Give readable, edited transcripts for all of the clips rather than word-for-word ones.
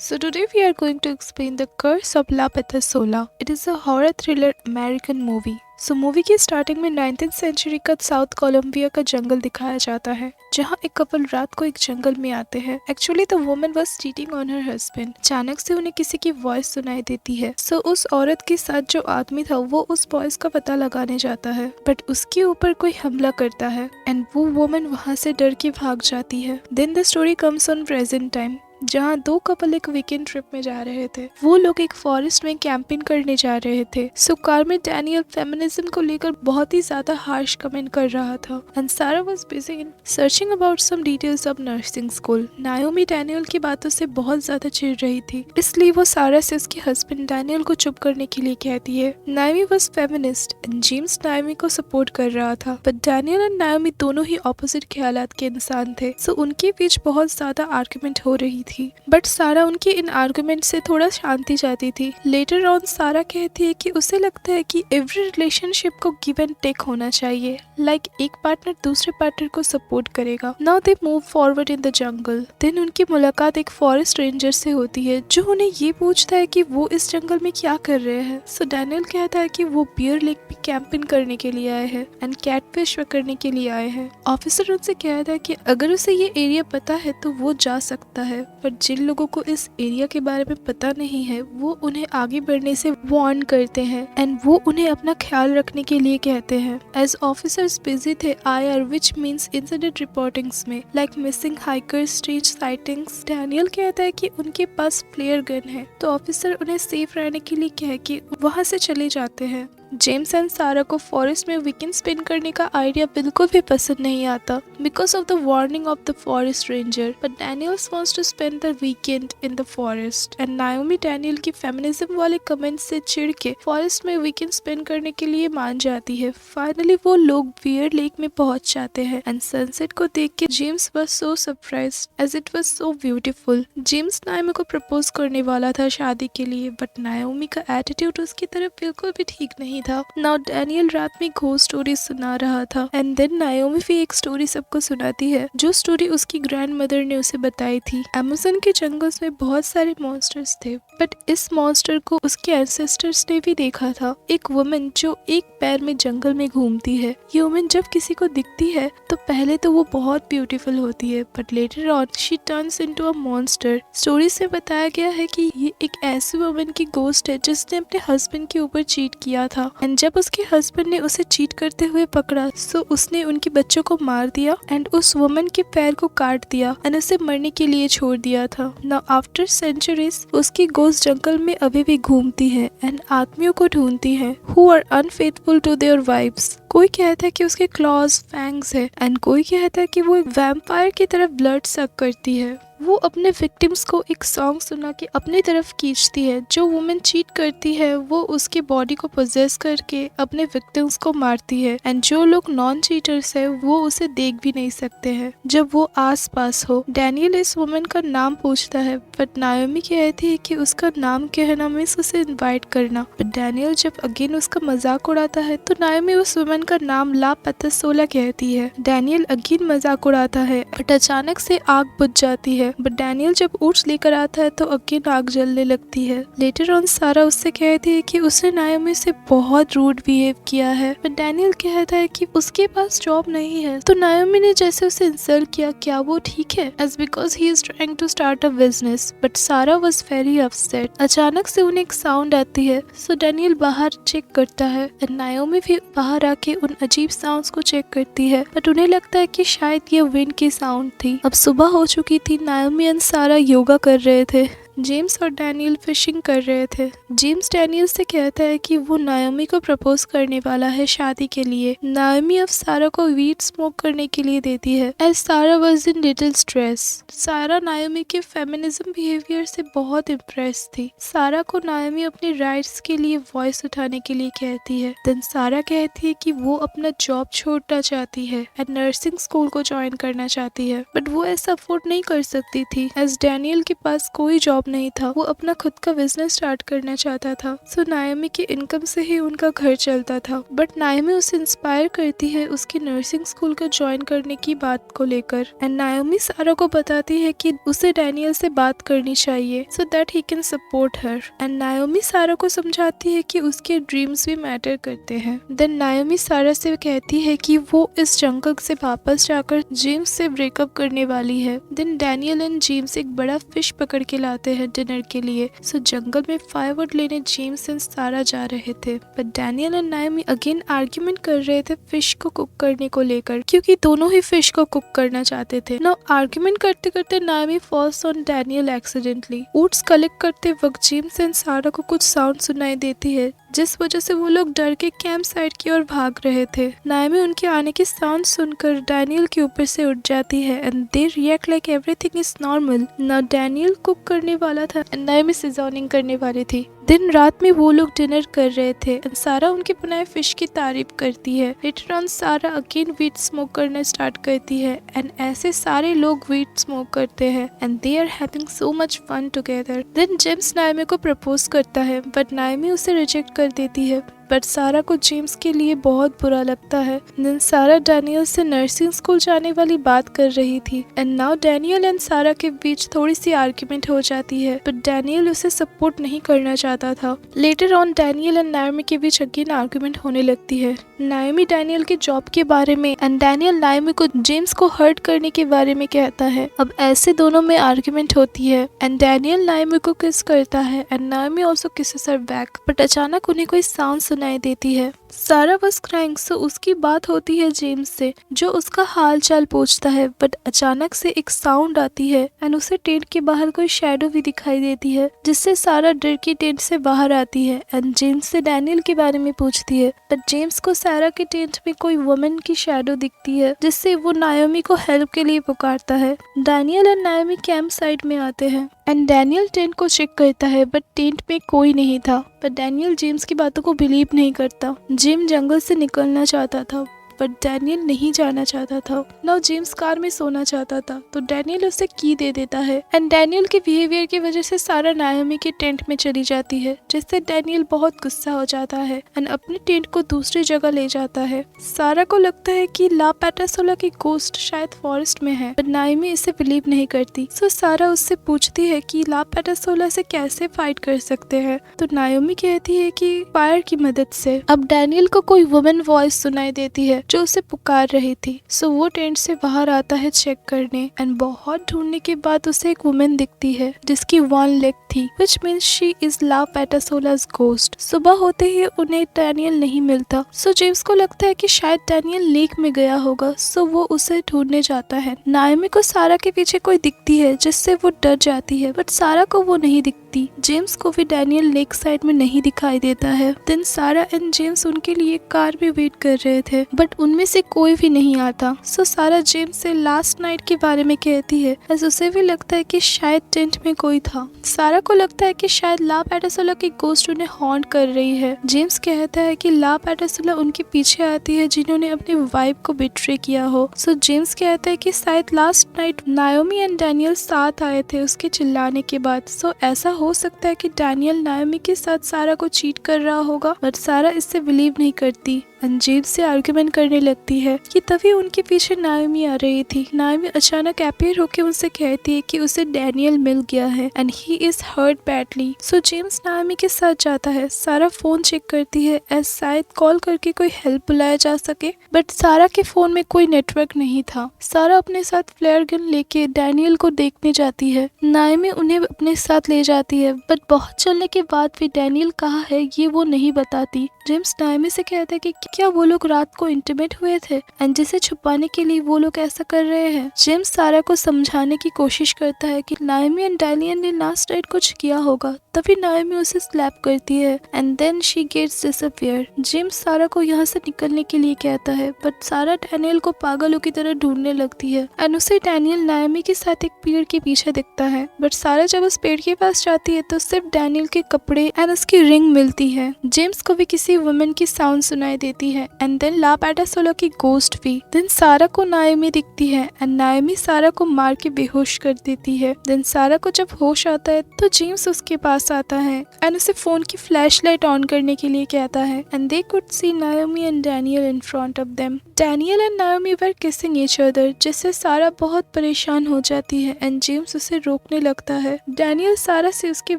So today we are going to explain The Curse of La Petasola. It is a horror thriller American movie. Movie की starting में 19th century का south Colombia का जंगल दिखाया जाता है, जहाँ एक कपल रात को एक जंगल में आते हैं। Actually the woman was cheating on her husband. अचानक से उन्हें किसी की वॉइस सुनाई देती है। उस औरत के साथ जो आदमी था वो उस वॉइस का पता लगाने जाता है, बट उसके ऊपर कोई हमला करता है एंड वो वुमन वहाँ से डर के भाग जाती है। Then the story comes on present time, जहाँ दो कपल एक वीकेंड ट्रिप में जा रहे थे। वो लोग एक फॉरेस्ट में कैंपिंग करने जा रहे थे। कार में डैनियल फेमिनिज्म को लेकर बहुत ही ज्यादा हार्श कमेंट कर रहा था and Sarah was busy in searching about some details of nursing school. Naomi Daniel की बातों से बहुत ज्यादा चिढ़ रही थी, इसलिए वो सारा से उसके हस्बैंड डैनियल को चुप करने के लिए कहती है। नायोमी was feminist and James Naomi को सपोर्ट कर रहा था, बट डैनियल एंड नायोमी दोनों ही ऑपोजिट ख्यालात के इंसान थे। उनके बीच बहुत ज्यादा आर्गुमेंट हो रही थी, बट सारा उनकी इन आर्गुमेंट से थोड़ा शांति चाहती थी। लेटर ऑन सारा कहती है कि उसे लगता है कि एवरी रिलेशनशिप को गिव एंड टेक होना चाहिए, लाइक एक पार्टनर दूसरे पार्टनर को सपोर्ट करेगा। Now they move forward in the jungle. Then उनकी मुलाकात एक फॉरेस्ट रेंजर से होती है, जो उन्हें ये पूछता है कि वो इस जंगल में क्या कर रहे हैं। डैनियल कहता है कि वो बियर लेक पे कैंपिंग करने के लिए आए हैं एंड कैटफिश पकड़ने के लिए आए हैं। ऑफिसर उनसे कहता है कि अगर उसे ये एरिया पता है तो वो जा सकता है, बट जिन लोगों को इस एरिया के बारे में पता नहीं है वो उन्हें आगे बढ़ने से वार्न करते हैं एंड वो उन्हें अपना ख्याल रखने के लिए कहते हैं। एज ऑफिसर्स बिजी थे IR which means incident reportings में, like missing hikers, strange sightings. Daniel कहता है कि उनके पास फ्लेयर गन है, तो ऑफिसर उन्हें सेफ रहने के लिए कह के वहाँ से चले जाते हैं। जेम्स एंड सारा को फॉरेस्ट में वीकेंड स्पेंड करने का आइडिया बिल्कुल भी पसंद नहीं आता because of the warning of the forest ranger, but Daniel's wants to spend the weekend in the forest and Naomi Daniel की फेमिनिज्म वाले कमेंट से चिढ़ के फॉरेस्ट में वीकेंड स्पेंड करने के लिए मान जाती है। फाइनली वो लोग बियर लेक में पहुंच जाते हैं एंड सनसेट को देख के James was so surprised as it was so beautiful. James Naomi को प्रपोज करने वाला था शादी के लिए, बट नायोमी का एटीट्यूड उसकी तरफ बिल्कुल भी ठीक नहीं था। नाउ डैनियल रात में घोस्ट स्टोरी सुना रहा था एंड देन नायोमी भी एक स्टोरी सबको सुनाती है, जो स्टोरी उसकी ग्रैंड मदर ने उसे बताई थी। अमेज़न के जंगल्स में बहुत सारे मॉन्स्टर्स थे, बट इस मॉन्स्टर को उसके एंसेस्टर्स ने भी देखा था। एक वुमन जो एक पैर में जंगल में घूमती है। ये वुमन जब किसी को दिखती है तो पहले तो वो बहुत ब्यूटीफुल होती है, but later on she turns into a monster. Story से बताया गया है कि ये एक ऐसी वुमन की गोस्ट है जिसने अपने हस्बैंड के ऊपर चीट किया था एंड जब उसके हस्बैंड ने उसे चीट करते हुए पकड़ा तो उसने उनके बच्चों को मार दिया एंड उस वुमन के पैर को काट दिया एंड उसे मरने के लिए छोड़ दिया था। नाउ आफ्टर सेंचुरीज उसकी गोस्ट जंगल में अभी भी घूमती है एंड आदमियों को ढूंढती है who are unfaithful to their wives. कोई कहता है कि उसके क्लॉज, फैंग्स है एंड कोई कहता है कि वो एक वैम्पायर की तरह ब्लड सक करती है। वो अपने विक्टिम्स को एक सॉन्ग सुना के अपनी तरफ खींचती है। जो वुमेन चीट करती है वो उसके बॉडी को पोजेस करके अपने विक्टिम्स को मारती है एंड जो लोग नॉन चीटर्स है वो उसे देख भी नहीं सकते हैं जब वो आस पास हो। डैनियल इस वुमेन का नाम पूछता है, बट नायोमी कहती है कि उसका नाम कहना मीन्स उसे इन्वाइट करना। बट डैनियल जब अगेन उसका मजाक उड़ाता है तो नायोमी उस वुमेन का नाम ला पेतासोला कहती है। डैनियल अगेन मजाक उड़ाता है, बट अचानक से आग बुझ जाती है। बट डैनियल जब ऊँट लेकर आता है तो अगेन आग जलने लगती है। लेटर ऑन सारा उससे कहती है कि उसने नायोमी से बहुत रूड बिहेव किया है, बट डैनियल कहता है कि उसके पास जॉब नहीं है। तो नायोमी ने जैसे उसे इंसल्ट किया, क्या वो ठीक है? As because he is trying to start a business, but Sarah was very upset. अचानक से उन्हें एक साउंड आती है, डैनियल बाहर चेक करता है एंड नायोमी भी बाहर आके उन अजीब साउंड्स को चेक करती है, बट उन्हें लगता है कि शायद ये विंड की साउंड थी। अब सुबह हो चुकी थी। नायोमी एंड सारा योगा कर रहे थे। जेम्स और डैनियल फिशिंग कर रहे थे। जेम्स डैनियल से कहता है कि वो नायोमी को प्रपोज करने वाला है शादी के लिए। नायोमी अब सारा को वीड स्मोक करने के लिए देती है एज सारा वाज इन लिटिल स्ट्रेस। सारा नायोमी के फेमिनिज्म बिहेवियर से बहुत इम्प्रेस थी। सारा को नायोमी अपने राइट्स के लिए वॉइस उठाने के लिए कहती है। देन सारा कहती है कि वो अपना जॉब छोड़ना चाहती है एंड नर्सिंग स्कूल को ज्वाइन करना चाहती है, बट वो ऐसा अफोर्ड नहीं कर सकती थी एज डैनियल के पास कोई जॉब नहीं था, वो अपना खुद का बिजनेस स्टार्ट करना चाहता था। सो नायोमी की इनकम से ही उनका घर चलता था। बट नायोमी उसे इंस्पायर करती है उसकी नर्सिंग स्कूल को ज्वाइन करने की बात को लेकर। एंड नायोमी सारा को बताती है कि उसे डैनियल से बात करनी चाहिए so that he can support her. And नायोमी सारा को समझाती है कि उसके ड्रीम्स भी मैटर करते हैं। देन नायोमी सारा से कहती है कि वो इस जंगल से वापस जाकर जेम्स से ब्रेकअप करने वाली है। देन डैनियल एंड जेम्स एक बड़ा फिश पकड़ के लाते हैं डिनर के लिए। सो जंगल में फायरवुड लेने जेम्स एंड सारा जा रहे थे। But Daniel and नायोमी again argument कर रहे थे फिश को कुक करने को लेकर, क्योंकि दोनों ही फिश को कुक करना चाहते थे। नाउ आर्ग्यूमेंट करते करते नायोमी falls on Daniel accidentally. Oats collect करते वक्त जेम्स एंड सारा को कुछ साउंड सुनाई देती है, जिस वजह से वो लोग डर के कैंप साइड की ओर भाग रहे थे। नायोमी उनके आने की साउंड सुनकर डैनियल के ऊपर से उठ जाती है and they react like everything is normal. ना डैनियल कुक करने वाला था एंड नायोमी सीजनिंग करने वाली थी। दिन रात में वो लोग डिनर कर रहे थे एंड सारा उनके बनाए फिश की तारीफ करती है। लेटर ऑन सारा अगेन वीट स्मोक करना स्टार्ट करती है एंड ऐसे सारे लोग वीट स्मोक करते हैं and they are having so much fun together. Then James Naomi को प्रपोज करता है बट नायोमी उसे रिजेक्ट कर देती है। बट सारा को जेम्स के लिए बहुत बुरा लगता है। देन सारा डैनियल से नर्सिंग स्कूल जाने वाली बात कर रही थी एंड नाउ डैनियल एंड सारा के बीच थोड़ी सी आर्ग्यूमेंट हो जाती है बट डैनियल उसे सपोर्ट नहीं करना चाहता था। लेटर ऑन डैनियल एंड नायोमी के बीच अगेन आर्ग्यूमेंट होने लगती है। नायोमी डैनियल के जॉब के बारे में एंड डैनियल नायोमी को जेम्स को हर्ट करने के बारे में कहता है। अब ऐसे दोनों में आर्ग्यूमेंट होती है एंड डैनियल नायोमी को किस करता है and नायोमी also kisses her back. But अचानक उन्हें कोई साउंड सुनाई देती है। सारा बस क्राइंग सो उसकी बात होती है जेम्स से, जो उसका हाल चाल पूछता है। बट अचानक से एक साउंड आती है एंड उसे टेंट के बाहर कोई शैडो भी दिखाई देती है, जिससे सारा डर की टेंट से बाहर आती है एंड जेम्स से डैनियल के बारे में पूछती है। बट जेम्स को सारा के टेंट में कोई वुमन की शैडो दिखती है, जिससे वो नायोमी को हेल्प के लिए पुकारता है। डैनियल एंड नायोमी कैंप साइड में आते हैं एंड डैनियल टेंट को चेक करता है बट टेंट में कोई नहीं था। पर डैनियल जेम्स की बातों को बिलीव नहीं करता। जिम जंगल से निकलना चाहता था बट डैनियल नहीं जाना चाहता था। नाउ जेम्स कार में सोना चाहता था तो डैनियल उसे की दे देता है एंड डैनियल के बिहेवियर की वजह से सारा नायोमी के टेंट में चली जाती है, जिससे डैनियल बहुत गुस्सा हो जाता है एंड अपने टेंट को दूसरी जगह ले जाता है। सारा को लगता है कि ला पैटासोला की गोस्ट शायद फॉरेस्ट में है, बट नायोमी इसे बिलीव नहीं करती। सो सारा उससे पूछती है कि ला पैटासोला से कैसे फाइट कर सकते हैं, तो नायोमी कहती है कि फायर की मदद से। अब डैनियल को कोई वुमन वॉइस सुनाई देती है जो उसे पुकार रही थी। सो वो टेंट से बाहर आता है चेक करने एंड बहुत ढूंढने के बाद उसे एक वुमेन दिखती है जिसकी वन लेग थी, which means she is La Patasola's ghost। सुबह होते ही उन्हें डैनियल नहीं मिलता। सो जेम्स को लगता है कि शायद डैनियल लेक में गया होगा। सो वो उसे ढूंढने जाता है। नायोमी को सारा के पीछे कोई दिखती है, जिससे वो डर जाती है, बट सारा को वो नहीं दिखती। जेम्स को भी डैनियल लेक साइड में नहीं दिखाई देता है। देन सारा एंड जेम्स उनके लिए कार में वेट कर रहे थे बट उनमें से कोई भी नहीं आता। सो सारा जेम्स से लास्ट नाइट के बारे में कहती है, ऐसे उसे भी लगता है कि शायद टेंट में कोई था। सारा को लगता है कि शायद ला पैटासोला की गोस्ट उन्हें हॉन्ट कर रही है। जेम्स कहता है कि ला पैटासोला उनके पीछे आती है जिन्होंने अपनी वाइफ को बिट्रे किया हो। सो जेम्स कहता है कि शायद लास्ट नाइट नायोमी एंड डैनियल साथ आए थे उसके चिल्लाने के बाद। सो ऐसा हो सकता है कि डैनियल नायोमी के साथ सारा को चीट कर रहा होगा, बट सारा इससे बिलीव नहीं करती एंड जेम्स से आर्ग्यूमेंट करने लगती है कि तभी उनके पीछे नायोमी आ रही थी। नायोमी अचानक अपीयर होकर उनसे कहती है कि उसे डैनियल मिल गया है and he is hurt badly. So James Naomi के साथ जाता है। सारा फोन चेक करती है एज शायद कॉल करके कोई हेल्प बुलाया जा सके, बट सारा के फोन में कोई नेटवर्क नहीं था। सारा अपने साथ फ्लेयर गन लेके डैनियल को देखने जाती है। नायोमी उन्हें अपने साथ ले जाती है बट बहुत चलने के बाद भी डैनियल कहाँ है ये वो नहीं बताती। जेम्स नायोमी से कहता है कि क्या वो लोग रात को इंटीमेट हुए थे एंड जिसे छुपाने के लिए वो लोग ऐसा कर रहे हैं। जेम्स सारा को समझाने की कोशिश करता है कि नायोमी एंड डैनियल ने लास्ट नाइट कुछ किया होगा, तभी नायोमी उसे स्लैप करती है and then she gets disappear. James Sarah को यहाँ से निकलने के लिए कहता है बट सारा डैनियल को पागलों की तरह ढूंढने लगती है एंड उसे डैनियल नायोमी के साथ एक पेड़ के पीछे दिखता है। बट सारा जब उस पेड़ के पास जाती है तो सिर्फ डैनियल के कपड़े एंड उसकी रिंग मिलती है। जेम्स को भी किसी वुमेन की साउंड सुनाई देती है एंड देन ला पैटा पेटासोला की गोस्ट भी। देन सारा को नायोमी दिखती है एंड नायोमी सारा को मार के बेहोश कर देती है। देन सारा को जब होश आता है तो जेम्स उसके पास आता है एंड उसे फोन की फ्लैशलाइट ऑन करने के लिए कहता है and they could see नायोमी and Daniel in front of them. Daniel and नायोमी were kissing each other, जिससे सारा बहुत परेशान हो जाती है एंड जेम्स उसे रोकने लगता है। डैनियल सारा से उसके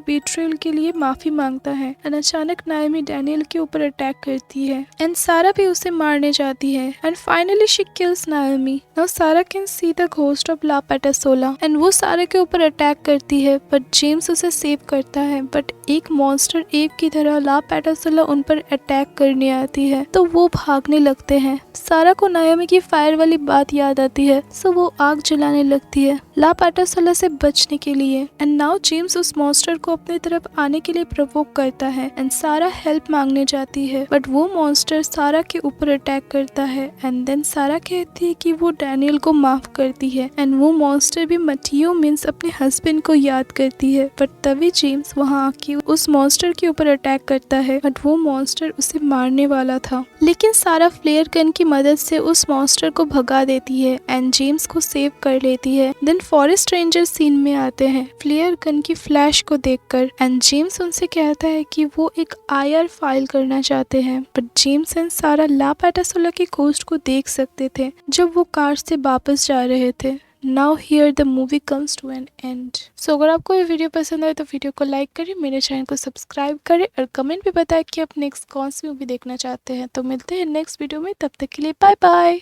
बीट्रेयल के लिए माफी मांगता है एंड अचानक नायोमी डैनियल के ऊपर अटैक करती है एंड सारा भी उसे मारने जाती है and finally she kills Naomi. Now Sara can see the ghost of La Patasola and वो सारा के ऊपर अटैक करती है बट जेम्स उसे सेव करता है। बट एक मॉन्स्टर एप की तरह ला पेटासोला उन पर अटैक करने आती है तो वो भागने लगते हैं। सारा को नायोमी की फायर वाली बात याद आती है सो वो आग जलाने लगती है ला पेटासोला से बचने के लिए एंड नाउ जेम्स उस मॉन्स्टर को अपनी तरफ आने के लिए प्रवोक करता है एंड सारा हेल्प मांगने जाती है बट वो मॉन्स्टर सारा के ऊपर अटैक करता है एंड देन सारा कहती है कि वो डैनियल को माफ करती है एंड वो मॉन्स्टर भी मटियो मीन्स अपने हस्बैंड को याद करती है। बट तभी जेम्स वहाँ आके उस मॉन्स्टर के ऊपर अटैक करता है बट वो मॉन्स्टर उसे मारने वाला था, लेकिन सारा फ्लेयर गन की मदद से उस मॉन्स्टर को भगा देती है एंड जेम्स को सेव कर लेती है। देन फॉरेस्ट रेंजर सीन में आते हैं फ्लेयर गन की फ्लैश को देखकर एंड जेम्स उनसे कहता है कि वो एक IR फाइल करना चाहते हैं बट जेम्स एंड सारा ला पेटासोला की घोस्ट को देख सकते थे जब वो कार से वापस जा रहे थे। Now here the movie comes to an end. So अगर आपको ये वीडियो पसंद आए तो वीडियो को लाइक करें, मेरे चैनल को सब्सक्राइब करें और कमेंट भी बताएं कि आप नेक्स्ट कौन सी मूवी देखना चाहते हैं। तो मिलते हैं नेक्स्ट वीडियो में, तब तक के लिए बाय बाय।